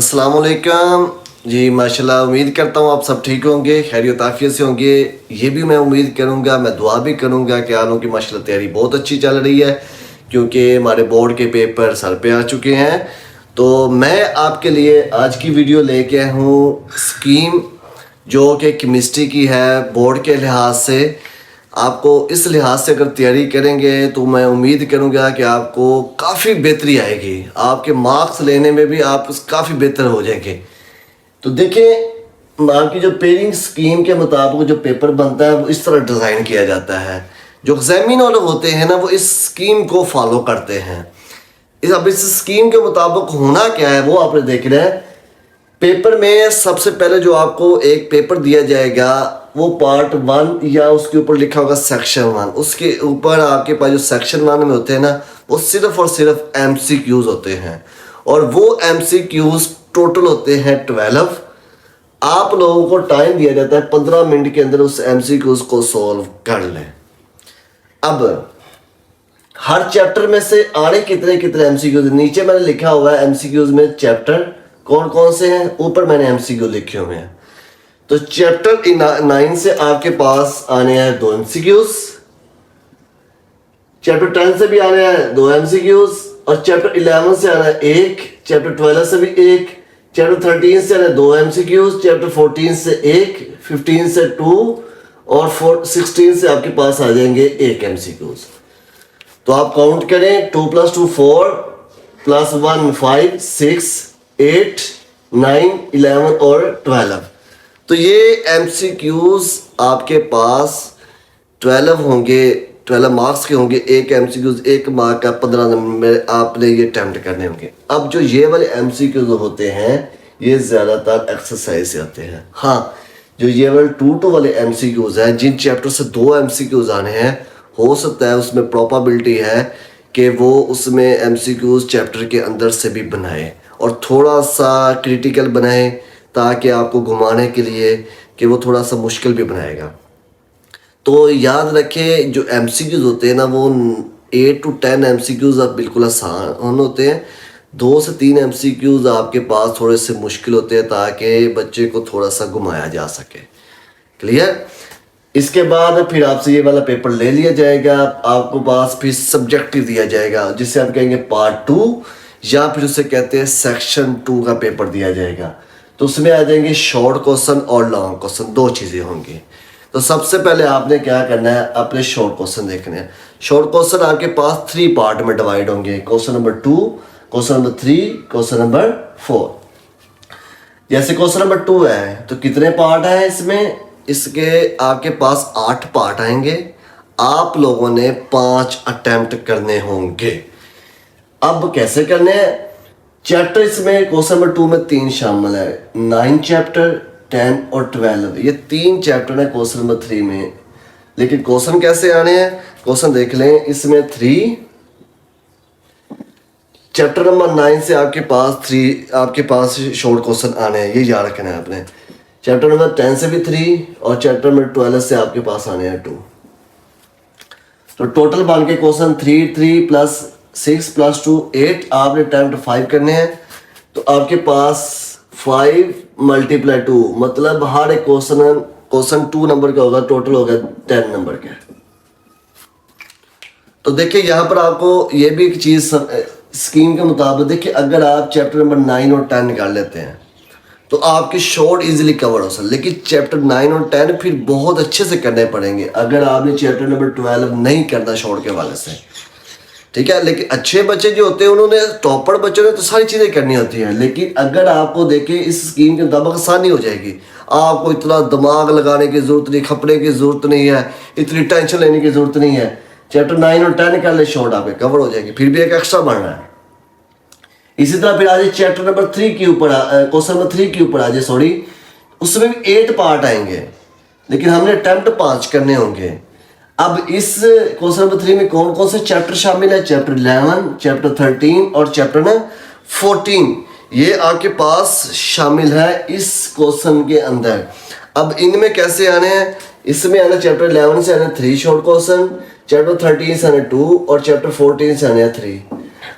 अस्सलाम वालेकुम जी। माशाल्लाह, उम्मीद करता हूँ आप सब ठीक होंगे, खैरियत आफियत से होंगे। ये भी मैं उम्मीद करूँगा, मैं दुआ भी करूँगा कि आप लोगों की माशाल्लाह तैयारी बहुत अच्छी चल रही है, क्योंकि हमारे बोर्ड के पेपर सर पे आ चुके हैं। तो मैं आपके लिए आज की वीडियो लेके आया हूँ स्कीम जो कि केमिस्ट्री की है। बोर्ड के लिहाज से आपको इस लिहाज से अगर तैयारी करेंगे तो मैं उम्मीद करूंगा कि आपको काफ़ी बेहतरी आएगी, आपके मार्क्स लेने में भी आप काफ़ी बेहतर हो जाएंगे। तो देखें, आपकी जो पेयरिंग स्कीम के मुताबिक जो पेपर बनता है वो इस तरह डिज़ाइन किया जाता है। जो एग्जामिनर होते हैं ना, वो इस स्कीम को फॉलो करते हैं। अब इस स्कीम के मुताबिक होना क्या है वो आपने देख रहे हैं। पेपर में सबसे पहले जो आपको एक पेपर दिया जाएगा वो पार्ट 1 या उसके ऊपर लिखा होगा सेक्शन 1। उसके ऊपर आपके पास जो सेक्शन 1 में होते हैं ना, वो सिर्फ और सिर्फ MCQs होते हैं, और वो MCQs टोटल होते हैं 12। आप लोगों को टाइम दिया जाता है 15 मिनट के अंदर उस MCQs को सॉल्व कर लें। अब हर चैप्टर में से आने कितने कितने MCQs, नीचे मैंने लिखा हुआ है MCQs में चैप्टर कौन कौन से हैं, ऊपर मैंने MCQ लिखे हुए हैं। तो चैप्टर 9 से आपके पास आने हैं 2 MCQs, चैप्टर 10 से भी आने हैं 2 MCQs, और चैप्टर 11 से आना है 1, चैप्टर 12 से भी 1, चैप्टर 13 से आना है 2 MCQs, चैप्टर 14 से 1, 15 से 2, और 16 से आपके पास आ जाएंगे 1 MCQs। तो आप काउंट करें, 2 + 2 4 + 1 5 6 8 9 11 और 12। तो ये MCQs आपके पास 12 होंगे, 12 मार्क्स के होंगे। एक MCQs 1 मार्क का 15 नंबर में आपने ये अटैम्प्ट करने होंगे। अब जो ये वाले MCQs होते हैं ये ज़्यादातर एक्सरसाइज से आते हैं। हाँ, जो ये वाले 2 वाले MCQs हैं, जिन चैप्टर से 2 MCQs आने हैं, हो सकता है उसमें प्रोबेबिलिटी है कि वो उसमें MCQs चैप्टर के अंदर से भी बनाए और थोड़ा सा क्रिटिकल बनाए, ताकि आपको घुमाने के लिए कि वो थोड़ा सा मुश्किल भी बनाएगा। तो याद रखें, जो MCQs होते हैं ना, वो 8 to 10 MCQs अब बिल्कुल आसान होते हैं। 2 से 3 MCQs आपके पास थोड़े से मुश्किल होते हैं, ताकि बच्चे को थोड़ा सा घुमाया जा सके। क्लियर? इसके बाद फिर आपसे ये वाला पेपर ले लिया जाएगा, आपको पास फिर सब्जेक्टिव दिया जाएगा, जिसे हम कहेंगे पार्ट 2, या फिर उसे कहते हैं सेक्शन 2 का पेपर दिया जाएगा। तो उसमें आ जाएंगे शॉर्ट क्वेश्चन और लॉन्ग क्वेश्चन, 2 चीज़ें होंगी। तो सबसे पहले आपने क्या करना है, अपने शॉर्ट क्वेश्चन देखने हैं। शॉर्ट क्वेश्चन आपके पास 3 पार्ट में डिवाइड होंगे, question number 2, question number 3, question number 4। जैसे क्वेश्चन नंबर 2 है तो कितने पार्ट हैं इसमें, इसके आपके पास 8 पार्ट आएंगे। आप लोगों ने 5 अटेम्प्ट करने होंगे। अब कैसे करने हैं, चैप्टर इसमें क्वेश्चन नंबर 2 में 3 शामिल है, 9 चैप्टर, 10 और 12। ये 3 चैप्टर है क्वेश्चन नंबर 3 में। लेकिन क्वेश्चन कैसे आने हैं, क्वेश्चन देख लें। इसमें 3 चैप्टर नंबर 9 से आपके पास शॉर्ट क्वेश्चन आने हैं, ये याद रखना है आपने। चैप्टर नंबर 10 से भी 3 और चैप्टर नंबर 12 से आपके पास आने हैं 2। तो टोटल बन के क्वेश्चन 3 + 6 + 2 8, आपने अटेम्प्ट 5 करने हैं। तो आपके पास 5 × 2 मतलब हर एक क्वेश्चन 2 नंबर का होगा, टोटल होगा 10 नंबर का। तो देखिए यहाँ पर आपको ये भी एक चीज़ स्कीम के मुताबिक देखिए, अगर आप चैप्टर नंबर 9 और 10 निकाल लेते हैं तो आपके शॉर्ट इजीली कवर हो सकते, लेकिन चैप्टर 9 और 10 फिर बहुत अच्छे से करने पड़ेंगे अगर आपने चैप्टर नंबर 12 नहीं करना शॉर्ट के वाले से, ठीक है। लेकिन अच्छे बच्चे जो होते हैं, उन्होंने टॉपर बच्चों ने तो सारी चीज़ें करनी होती हैं। लेकिन अगर आपको देखें इस स्कीम के मुताबिक आसानी हो जाएगी, आपको इतना दिमाग लगाने की ज़रूरत नहीं, खपने की ज़रूरत नहीं है, इतनी टेंशन लेने की ज़रूरत नहीं है। चैप्टर 9 और 10 कर ले, शॉर्ट आपके कवर हो जाएगी, फिर भी एक एक्स्ट्रा बढ़ना है। इसी तरह फिर आज चैप्टर नंबर 3 के ऊपर, क्वेश्चन नंबर 3 के ऊपर आ जाए, सॉरी, उसमें भी 8 पार्ट आएंगे, लेकिन हमने अटेम्प्ट 5 करने होंगे। अब इस क्वेश्चन नंबर 3 में कौन कौन से चैप्टर शामिल है, चैप्टर 11, चैप्टर 13 और चैप्टर 14, ये आपके पास शामिल है इस क्वेश्चन के अंदर। अब इनमें कैसे आने हैं, इसमें आना चैप्टर 11 से आना 3 शॉर्ट क्वेश्चन, चैप्टर 13 से आना 2 और चैप्टर 14 से आना 3।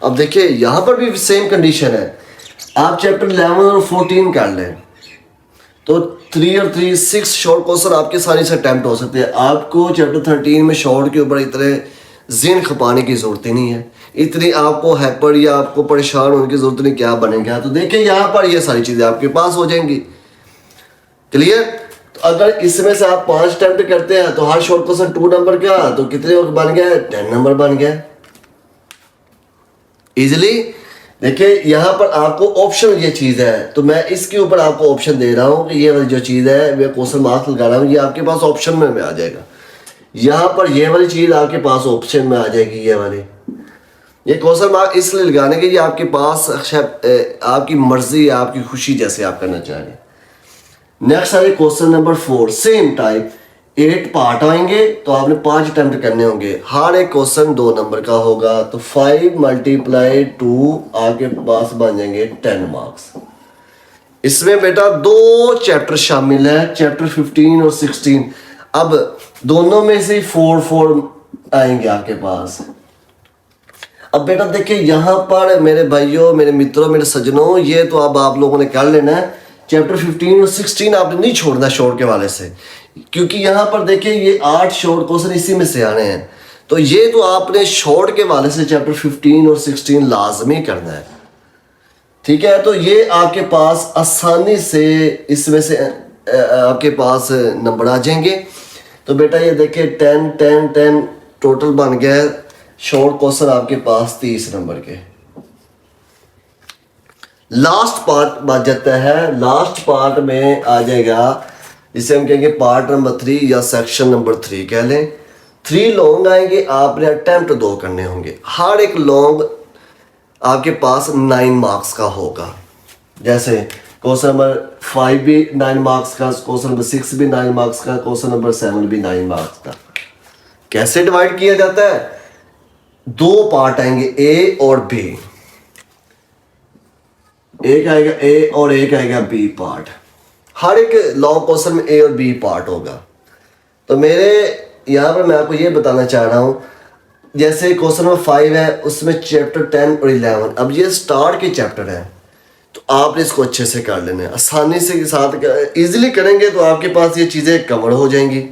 अब देखिए यहाँ पर भी सेम कंडीशन है, आप चैप्टर 11 और 14 कर लें तो 3 और 3 6 शॉर्ट क्वेश्चन आपके सारे से अटैम्प्ट हो सकते हैं। आपको चैप्टर 13 में शॉर्ट के ऊपर इतने ज़हन खपाने की ज़रूरत ही नहीं है, इतनी आपको हैपर या आपको परेशान होने की ज़रूरत नहीं क्या बनेगा। तो देखिए यहाँ पर ये सारी चीज़ें आपके पास हो जाएंगी। क्लियर? तो अगर इसमें से आप 5 अटैम्प्ट करते हैं तो हर शॉर्ट क्वेश्चन 2 नंबर का, तो कितने बन गया? 10 नंबर बन गया इजिली। देखिए यहाँ पर आपको ऑप्शन ये चीज़ है, तो मैं इसके ऊपर आपको ऑप्शन दे रहा हूँ कि ये वाली जो चीज़ है मैं क्वेश्चन मार्क्स लगा रहा हूँ, ये आपके पास ऑप्शन में आ जाएगा। यहाँ पर ये वाली चीज़ आपके पास ऑप्शन में आ जाएगी। ये क्वेश्चन मार्क इसलिए लगाने के, ये आपके पास आपकी मर्जी, आपकी खुशी जैसे आप करना चाहें। नेक्स्ट है question number 4, same type 8 part आएंगे, तो आपने 5 अटेम्प्ट करने होंगे। हर एक क्वेश्चन 2 नंबर का होगा, तो 5 × 2 आपके पास बन जाएंगे 10 मार्क्स। इसमें बेटा 2 चैप्टर शामिल है, चैप्टर 15 और 16। अब दोनों में से 4 आएंगे आपके पास। अब बेटा देखिए यहाँ पर मेरे भाइयों, मेरे मित्रों, मेरे सज्जनों, ये तो अब आप लोगों ने कर लेना है। चैप्टर 15 और 16 आपने नहीं छोड़ना शॉर्ट के वाले से, क्योंकि यहाँ पर देखिए ये 8 शॉर्ट क्वेश्चन इसी में से आने हैं। तो ये तो आपने शॉर्ट के वाले से चैप्टर 15 और 16 लाजमी करना है, ठीक है। तो ये आपके पास आसानी से इसमें से आपके पास नंबर आ जाएंगे। तो बेटा ये देखिए 10 10 10 टोटल बन गया है। शॉर्ट क्वेश्चन आपके पास 30 नंबर के। लास्ट पार्ट बच जाता है, लास्ट पार्ट में आ जाएगा जिसे हम कहेंगे पार्ट नंबर 3 या सेक्शन नंबर 3 कह लें। 3 लॉन्ग आएंगे, आपने अटेम्प्ट 2 करने होंगे। हर एक लॉन्ग आपके पास 9 मार्क्स का होगा। जैसे क्वेश्चन नंबर 5 भी 9 मार्क्स का, क्वेश्चन नंबर 6 भी 9 मार्क्स का, क्वेश्चन नंबर 7 भी 9 मार्क्स का। कैसे डिवाइड किया जाता है? 2 पार्ट आएंगे, ए और बी। एक आएगा ए और एक आएगा बी पार्ट। हर एक लॉन्ग क्वेश्चन में ए और बी पार्ट होगा। तो मेरे यहाँ पर मैं आपको ये बताना चाह रहा हूँ, जैसे क्वेश्चन नंबर 5 है, उसमें चैप्टर 10 और 11, अब ये स्टार्ट के चैप्टर है, तो आपने इसको अच्छे से कर लेना है। आसानी से के साथ इजीली करेंगे तो आपके पास ये चीज़ें कवर हो जाएंगी।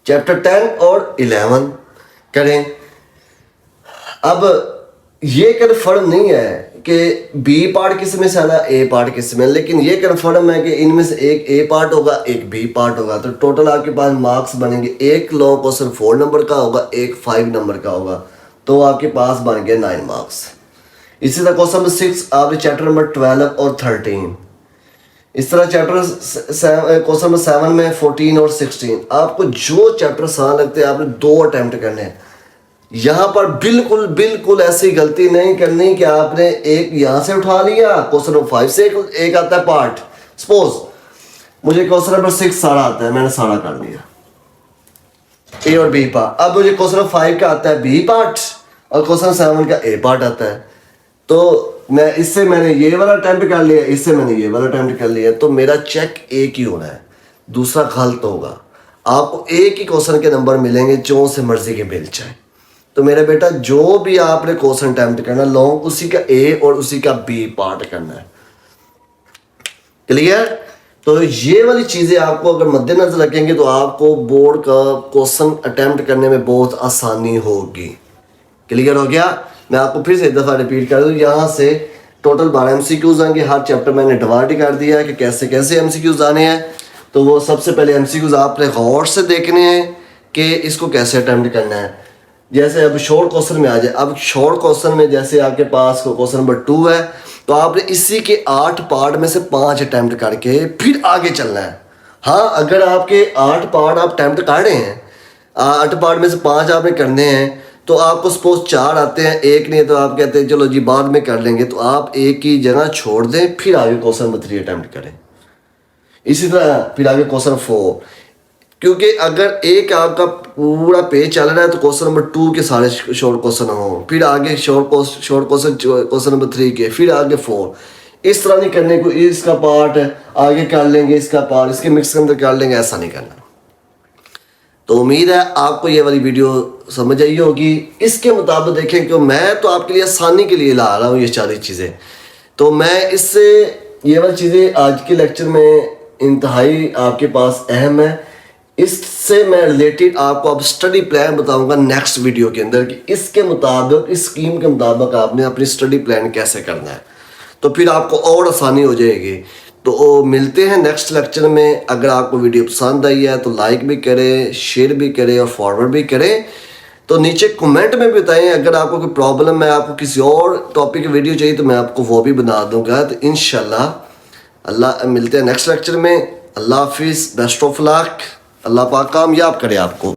चैप्टर 10 और 11 करें। अब ये कन्फर्म नहीं है कि बी पार्ट किस में से आना, ए पार्ट किस में, लेकिन ये कन्फर्म है कि इनमें से एक ए पार्ट होगा, एक बी पार्ट होगा। तो टोटल आपके पास मार्क्स बनेंगे, एक लॉन्ग क्वेश्चन 4 नंबर का होगा, एक 5 नंबर का होगा, तो आपके पास बन गए 9 मार्क्स। इसी तरह क्वेश्चन नंबर 6 आपने चैप्टर नंबर 12 और 13। इस तरह चैप्टर क्वेश्चन नंबर 7 में 14 और 16। आपको जो चैप्टर आसान लगते हैं आपने 2 अटैम्प्ट करने हैं। यहाँ पर बिल्कुल बिल्कुल ऐसी गलती नहीं करनी कि आपने एक यहाँ से उठा लिया, क्वेश्चन नंबर 5 से एक आता है पार्ट। सपोज मुझे क्वेश्चन नंबर 6 सारा आता है, मैंने सारा कर दिया, ए और बी पार्ट। अब मुझे क्वेश्चन नंबर 5 का आता है बी पार्ट और क्वेश्चन 7 का ए पार्ट आता है। तो मैंने ये वाला अटेम्प्ट कर लिया, इससे मैंने ये वाला अटेम्प्ट कर लिया, तो मेरा चेक एक ही होना है, दूसरा गलत होगा। आपको एक ही क्वेश्चन के नंबर मिलेंगे, जो से मर्जी के मिल जाए। तो मेरा बेटा जो भी आपने क्वेश्चन अटेम्प्ट करना लॉन्ग, उसी का ए और उसी का बी पार्ट करना है। क्लियर? तो ये वाली चीज़ें आपको अगर मद्देनजर रखेंगे तो आपको बोर्ड का क्वेश्चन अटेम्प्ट करने में बहुत आसानी होगी। क्लियर हो गया? मैं आपको फिर से एक दफ़ा रिपीट कर दूँ, यहाँ से टोटल 12 MCQs आएंगे। हर चैप्टर मैंने डिवाइड कर दिया है कि कैसे कैसे MCQs आने हैं। तो वो सबसे पहले MCQs आपने गौर से देखने हैं कि इसको कैसे अटेम्प्ट करना है। जैसे अब शॉर्ट क्वेश्चन में आ जाए, अब शॉर्ट क्वेश्चन में जैसे आपके पास क्वेश्चन नंबर 2 है, तो आपने इसी के 8 पार्ट में से 5 अटैम्प्ट करके फिर आगे चलना है। हाँ, अगर आपके 8 पार्ट आप अटैम्प्ट कर रहे हैं, 8 पार्ट में से 5 आपने करने हैं, तो आपको सपोज 4 आते हैं, एक नहीं, तो आप कहते हैं चलो जी बाद में कर लेंगे, तो आप एक ही जगह छोड़ दें, फिर आगे क्वेश्चन नंबर 3 अटैम्प्ट करें। इसी तरह फिर आगे क्वेश्चन 4, क्योंकि अगर एक आपका पूरा पेज चल रहा है तो क्वेश्चन नंबर 2 के सारे शॉर्ट क्वेश्चन हो, फिर आगे शॉर्ट क्वेश्चन नंबर 3 के, फिर आगे 4। इस तरह नहीं करने को, इसका पार्ट आगे कर लेंगे, इसका पार्ट इसके मिक्स के अंदर कर लेंगे, ऐसा नहीं करना। तो उम्मीद है आपको ये वाली वीडियो समझ आई होगी। इसके मुताबिक देखें, क्यों मैं तो आपके लिए आसानी के लिए ला रहा हूँ ये सारी चीज़ें, तो मैं इससे ये वाली चीज़ें आज के लेक्चर में इंतहाई आपके पास अहम है। इससे मैं रिलेटेड आपको अब स्टडी प्लान बताऊंगा नेक्स्ट वीडियो के अंदर कि इसके मुताबिक, इस स्कीम के मुताबिक आपने अपनी स्टडी प्लान कैसे करना है, तो फिर आपको और आसानी हो जाएगी। तो मिलते हैं नेक्स्ट लेक्चर में। अगर आपको वीडियो पसंद आई है तो लाइक भी करें, शेयर भी करें और फॉरवर्ड भी करें। तो नीचे कमेंट में भी बताएं अगर आपको कोई प्रॉब्लम है, आपको किसी और टॉपिक की वीडियो चाहिए तो मैं आपको वो भी बना दूंगा। तो इंशाल्लाह अल्लाह मिलते हैं नेक्स्ट लेक्चर में। अल्लाह हाफिज़, बेस्ट ऑफ लक, अल्लाह पाक कामयाब करे आपको।